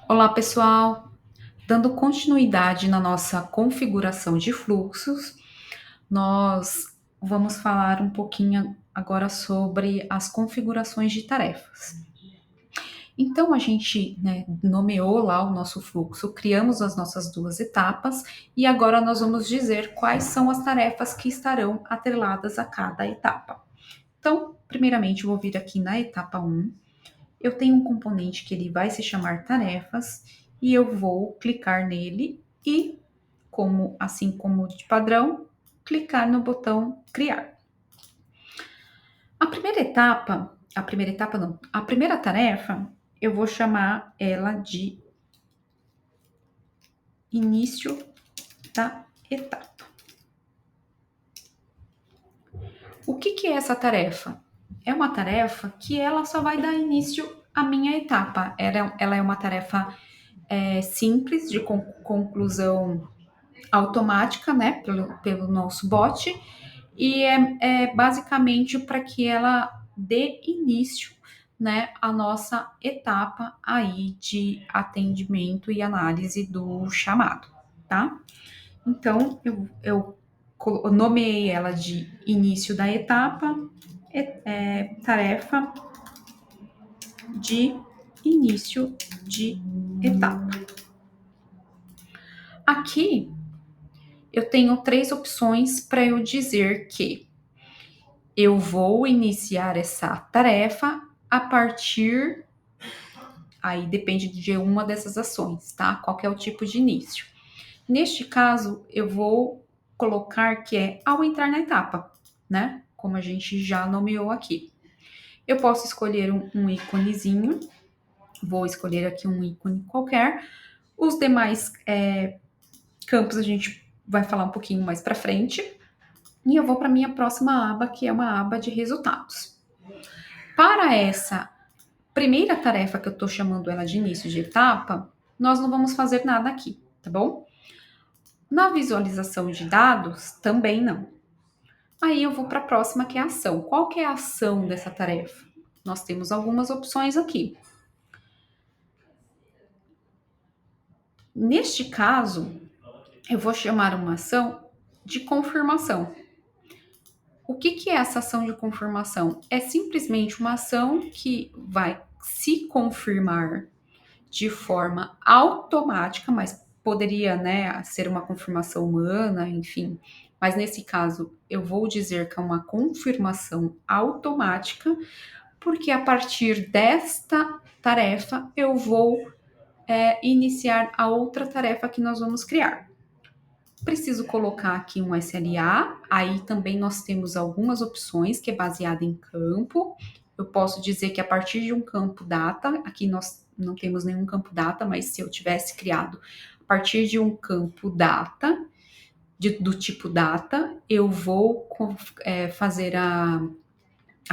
Olá, pessoal! Dando continuidade na nossa configuração de fluxos, nós vamos falar um pouquinho agora sobre as configurações de tarefas. Então, a gente, nomeou lá o nosso fluxo, criamos as nossas duas etapas e agora nós vamos dizer quais são as tarefas que estarão atreladas a cada etapa. Então, primeiramente, eu vou vir aqui na etapa 1. Eu tenho um componente que ele vai se chamar tarefas e eu vou clicar nele e, assim como de padrão, clicar no botão criar. A primeira tarefa, eu vou chamar ela de início da etapa. O que é essa tarefa? É uma tarefa que ela só vai dar início à minha etapa. Ela é uma tarefa simples, de conclusão automática, né, pelo nosso bot, e é basicamente para que ela dê início, né, à nossa etapa aí de atendimento e análise do chamado, tá? Então, eu nomeei ela de início da etapa, tarefa de início de etapa. Aqui eu tenho 3 opções para eu dizer que eu vou iniciar essa tarefa a partir. Aí depende de uma dessas ações, tá? Qual que é o tipo de início? Neste caso, eu vou colocar que é ao entrar na etapa, né? Como a gente já nomeou aqui. Eu posso escolher um íconezinho, vou escolher aqui um ícone qualquer. Os demais campos a gente vai falar um pouquinho mais para frente. E eu vou para a minha próxima aba, que é uma aba de resultados. Para essa primeira tarefa, que eu estou chamando ela de início de etapa, nós não vamos fazer nada aqui, tá bom? Na visualização de dados, também não. Aí eu vou para a próxima, que é a ação. Qual que é a ação dessa tarefa? Nós temos algumas opções aqui. Neste caso, eu vou chamar uma ação de confirmação. O que é essa ação de confirmação? É simplesmente uma ação que vai se confirmar de forma automática, mas poderia, né, ser uma confirmação humana, enfim. Mas nesse caso, eu vou dizer que é uma confirmação automática, porque a partir desta tarefa eu vou iniciar a outra tarefa que nós vamos criar. Preciso colocar aqui um SLA, aí também nós temos algumas opções que é baseada em campo. Eu posso dizer que a partir de um campo data, aqui nós não temos nenhum campo data, mas se eu tivesse criado a partir de um campo data, do tipo data, eu vou fazer a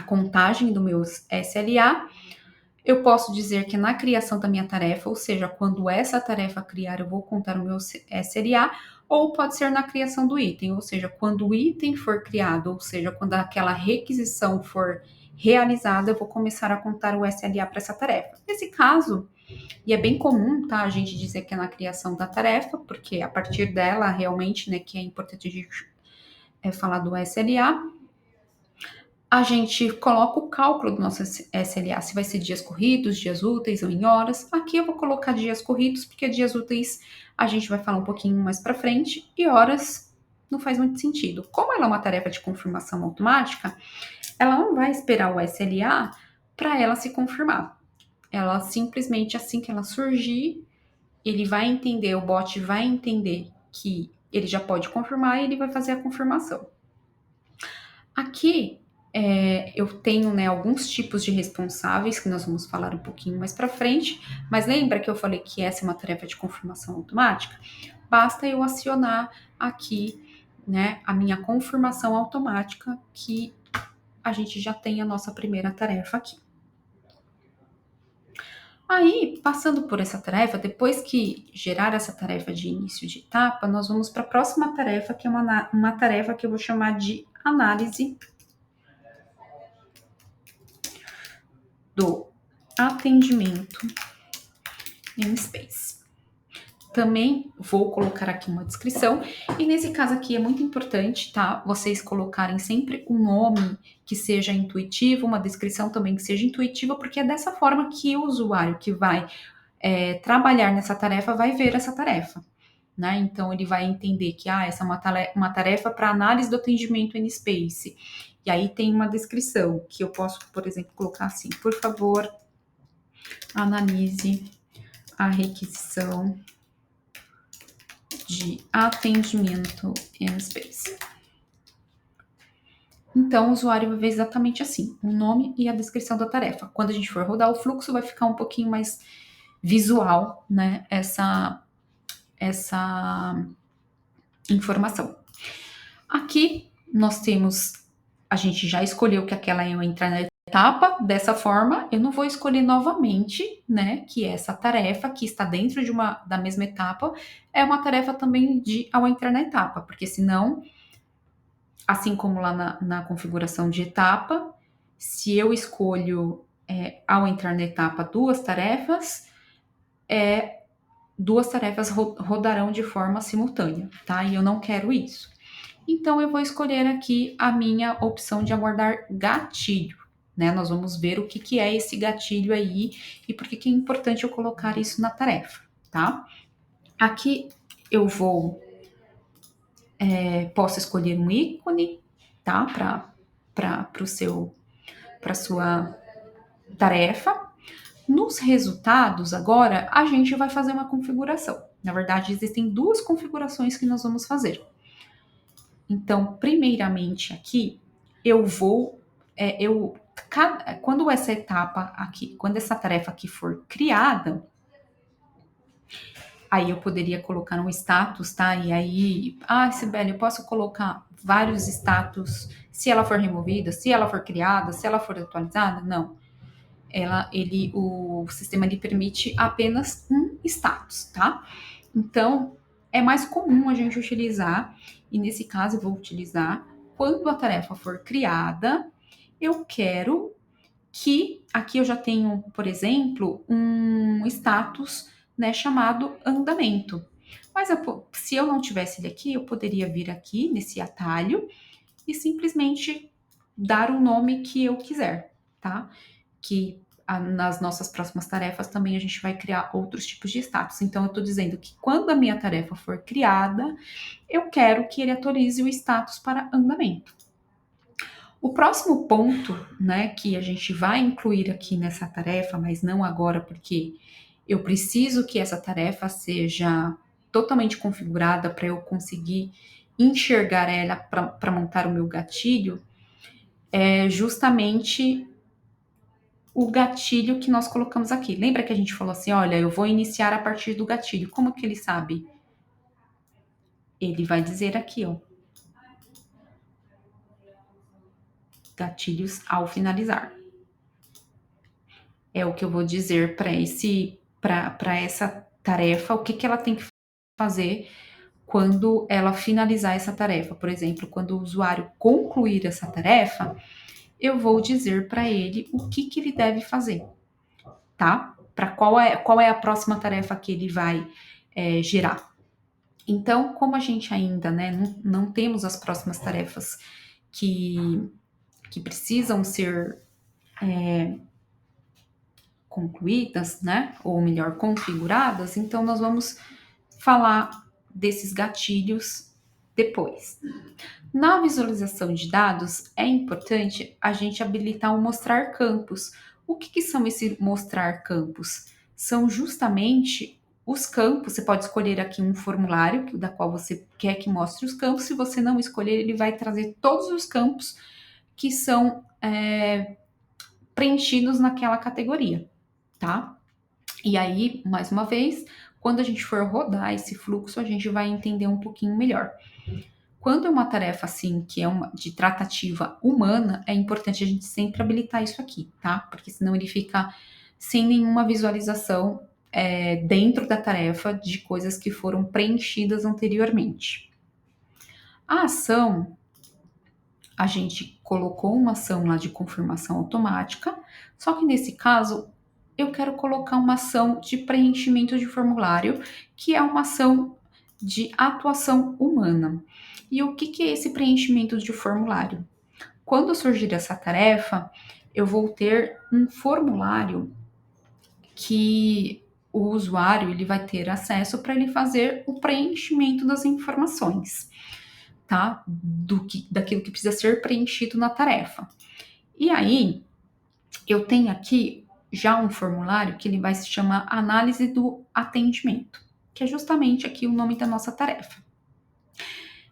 contagem do meu SLA. Eu posso dizer que na criação da minha tarefa, ou seja, quando essa tarefa criar, eu vou contar o meu SLA, ou pode ser na criação do item, ou seja, quando o item for criado, ou seja, quando aquela requisição for realizada, eu vou começar a contar o SLA para essa tarefa. Nesse caso, e é bem comum, tá, a gente dizer que é na criação da tarefa, porque a partir dela, realmente, né, que é importante a gente falar do SLA, a gente coloca o cálculo do nosso SLA, se vai ser dias corridos, dias úteis ou em horas. Aqui eu vou colocar dias corridos, porque dias úteis a gente vai falar um pouquinho mais para frente, e horas não faz muito sentido. Como ela é uma tarefa de confirmação automática, ela não vai esperar o SLA para ela se confirmar. Ela simplesmente, assim que ela surgir, ele vai entender, o bot vai entender que ele já pode confirmar e ele vai fazer a confirmação. Aqui eu tenho, né, alguns tipos de responsáveis que nós vamos falar um pouquinho mais para frente, mas lembra que eu falei que essa é uma tarefa de confirmação automática? Basta eu acionar aqui, né, a minha confirmação automática, que a gente já tem a nossa primeira tarefa aqui. Aí, passando por essa tarefa, depois que gerar essa tarefa de início de etapa, nós vamos para a próxima tarefa, que é uma tarefa que eu vou chamar de análise do atendimento namespace. Também vou colocar aqui uma descrição, e nesse caso aqui é muito importante, tá? Vocês colocarem sempre um nome que seja intuitivo, uma descrição também que seja intuitiva, porque é dessa forma que o usuário que vai trabalhar nessa tarefa vai ver essa tarefa, né? Então ele vai entender que essa é uma tarefa para análise do atendimento N-Space. E aí tem uma descrição que eu posso, por exemplo, colocar assim: por favor, analise a requisição de atendimento N-Space. Então, o usuário vai ver exatamente assim, o nome e a descrição da tarefa. Quando a gente for rodar o fluxo, vai ficar um pouquinho mais visual, né, essa informação. Aqui, nós temos, a gente já escolheu que aquela ia entrar na etapa, dessa forma, eu não vou escolher novamente, né, que essa tarefa que está dentro da mesma etapa é uma tarefa também ao entrar na etapa, porque senão, assim como lá na configuração de etapa, se eu escolho ao entrar na etapa duas tarefas rodarão de forma simultânea, tá? E eu não quero isso. Então, eu vou escolher aqui a minha opção de aguardar gatilho, né? Nós vamos ver o que é esse gatilho aí e por que é importante eu colocar isso na tarefa, tá? Aqui eu posso escolher um ícone, tá? Para sua tarefa. Nos resultados, agora, a gente vai fazer uma configuração. Na verdade, existem duas configurações que nós vamos fazer. Então, primeiramente aqui, quando essa etapa aqui, quando essa tarefa aqui for criada, aí eu poderia colocar um status, tá? E aí, Sibeli, eu posso colocar vários status se ela for removida, se ela for criada, se ela for atualizada? Não. O sistema lhe permite apenas um status, tá? Então, é mais comum a gente utilizar, e nesse caso eu vou utilizar, quando a tarefa for criada, eu quero que, aqui eu já tenho, por exemplo, um status, né, chamado andamento. Mas se eu não tivesse ele aqui, eu poderia vir aqui nesse atalho e simplesmente dar o nome que eu quiser, tá? Que nas nossas próximas tarefas também a gente vai criar outros tipos de status. Então, eu estou dizendo que quando a minha tarefa for criada, eu quero que ele atualize o status para andamento. O próximo ponto, né, que a gente vai incluir aqui nessa tarefa, mas não agora, porque eu preciso que essa tarefa seja totalmente configurada para eu conseguir enxergar ela para montar o meu gatilho, é justamente o gatilho que nós colocamos aqui. Lembra que a gente falou assim, olha, eu vou iniciar a partir do gatilho. Como que ele sabe? Ele vai dizer aqui, ó. Gatilhos ao finalizar. É o que eu vou dizer para essa tarefa, o que ela tem que fazer quando ela finalizar essa tarefa. Por exemplo, quando o usuário concluir essa tarefa, eu vou dizer para ele o que ele deve fazer, tá? Para qual é a próxima tarefa que ele vai gerar. Então, como a gente ainda, né, não temos as próximas tarefas que precisam ser concluídas, né, ou melhor, configuradas, então nós vamos falar desses gatilhos depois. Na visualização de dados, é importante a gente habilitar o mostrar campos. O que são esses mostrar campos? São justamente os campos. Você pode escolher aqui um formulário da qual você quer que mostre os campos. Se você não escolher, ele vai trazer todos os campos que são preenchidos naquela categoria, tá? E aí, mais uma vez, quando a gente for rodar esse fluxo, a gente vai entender um pouquinho melhor. Quando é uma tarefa assim, que é de tratativa humana, é importante a gente sempre habilitar isso aqui, tá? Porque senão ele fica sem nenhuma visualização dentro da tarefa de coisas que foram preenchidas anteriormente. A ação, a gente colocou uma ação lá de confirmação automática, só que nesse caso eu quero colocar uma ação de preenchimento de formulário, que é uma ação de atuação humana. E o que é esse preenchimento de formulário? Quando surgir essa tarefa, eu vou ter um formulário que o usuário ele vai ter acesso para ele fazer o preenchimento das informações, tá? Daquilo que precisa ser preenchido na tarefa. E aí, eu tenho aqui já um formulário que ele vai se chamar análise do atendimento, que é justamente aqui o nome da nossa tarefa.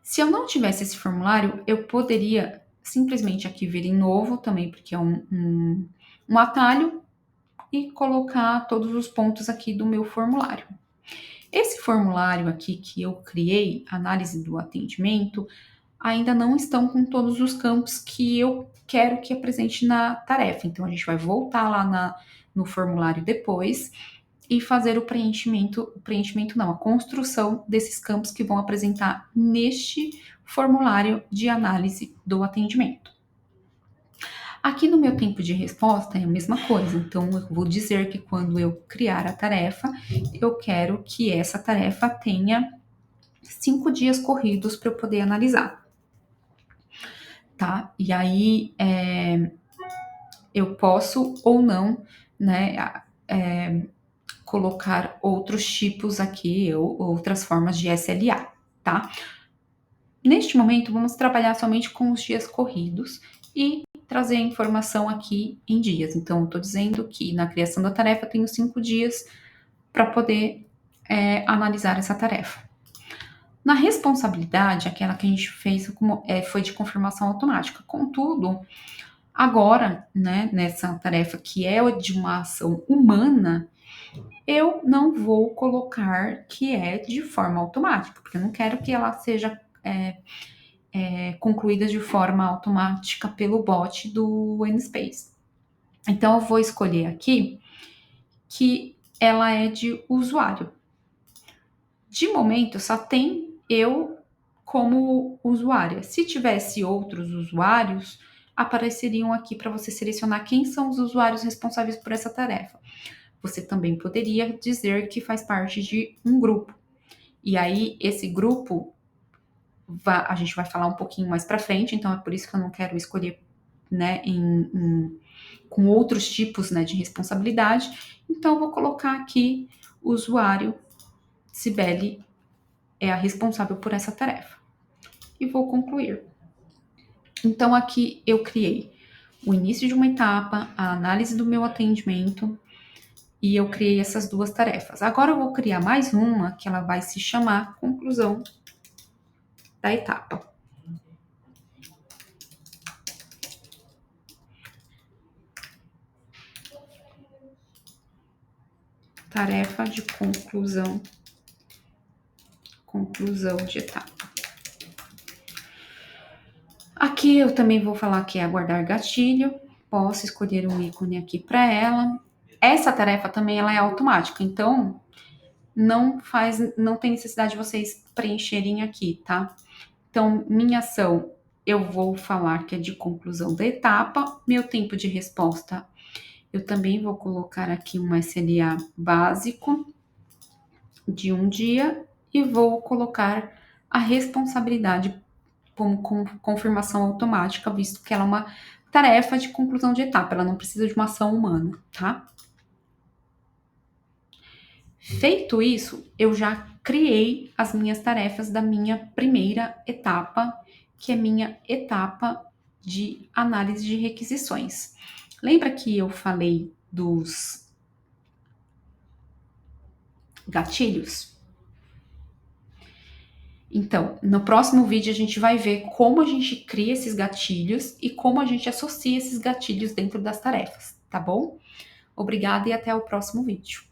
Se eu não tivesse esse formulário, eu poderia simplesmente aqui vir em novo também, porque é um atalho, e colocar todos os pontos aqui do meu formulário. Esse formulário aqui que eu criei, análise do atendimento, ainda não estão com todos os campos que eu quero que apresente na tarefa. Então, a gente vai voltar lá no formulário depois e fazer o preenchimento não, a construção desses campos que vão apresentar neste formulário de análise do atendimento. Aqui no meu tempo de resposta é a mesma coisa, então eu vou dizer que quando eu criar a tarefa, eu quero que essa tarefa tenha 5 dias corridos para eu poder analisar, tá? E aí eu posso ou não, né, colocar outros tipos aqui, ou outras formas de SLA, tá? Neste momento, vamos trabalhar somente com os dias corridos e trazer a informação aqui em dias. Então, eu estou dizendo que na criação da tarefa eu tenho 5 dias para poder analisar essa tarefa. Na responsabilidade, aquela que a gente fez foi de confirmação automática. Contudo, agora, né, nessa tarefa que é de uma ação humana, eu não vou colocar que é de forma automática, porque eu não quero que ela seja concluída de forma automática pelo bot do Nspace. Então, eu vou escolher aqui que ela é de usuário. De momento, só tem eu como usuária. Se tivesse outros usuários, apareceriam aqui para você selecionar quem são os usuários responsáveis por essa tarefa. Você também poderia dizer que faz parte de um grupo. E aí, esse grupo, a gente vai falar um pouquinho mais para frente, então é por isso que eu não quero escolher, né, com outros tipos, né, de responsabilidade. Então, eu vou colocar aqui o usuário Cibele é a responsável por essa tarefa. E vou concluir. Então, aqui eu criei o início de uma etapa, a análise do meu atendimento, e eu criei essas 2 tarefas. Agora eu vou criar mais uma, que ela vai se chamar conclusão da etapa. Tarefa de conclusão de etapa. Aqui eu também vou falar que é aguardar gatilho. Posso escolher um ícone aqui para ela. Essa tarefa também ela é automática, então não tem necessidade de vocês preencherem aqui, tá? Então, minha ação, eu vou falar que é de conclusão da etapa. Meu tempo de resposta, eu também vou colocar aqui um SLA básico de 1 dia e vou colocar a responsabilidade como confirmação automática, visto que ela é uma tarefa de conclusão de etapa, ela não precisa de uma ação humana, tá? Feito isso, eu já criei as minhas tarefas da minha primeira etapa, que é minha etapa de análise de requisições. Lembra que eu falei dos gatilhos? Então, no próximo vídeo a gente vai ver como a gente cria esses gatilhos e como a gente associa esses gatilhos dentro das tarefas, tá bom? Obrigada e até o próximo vídeo.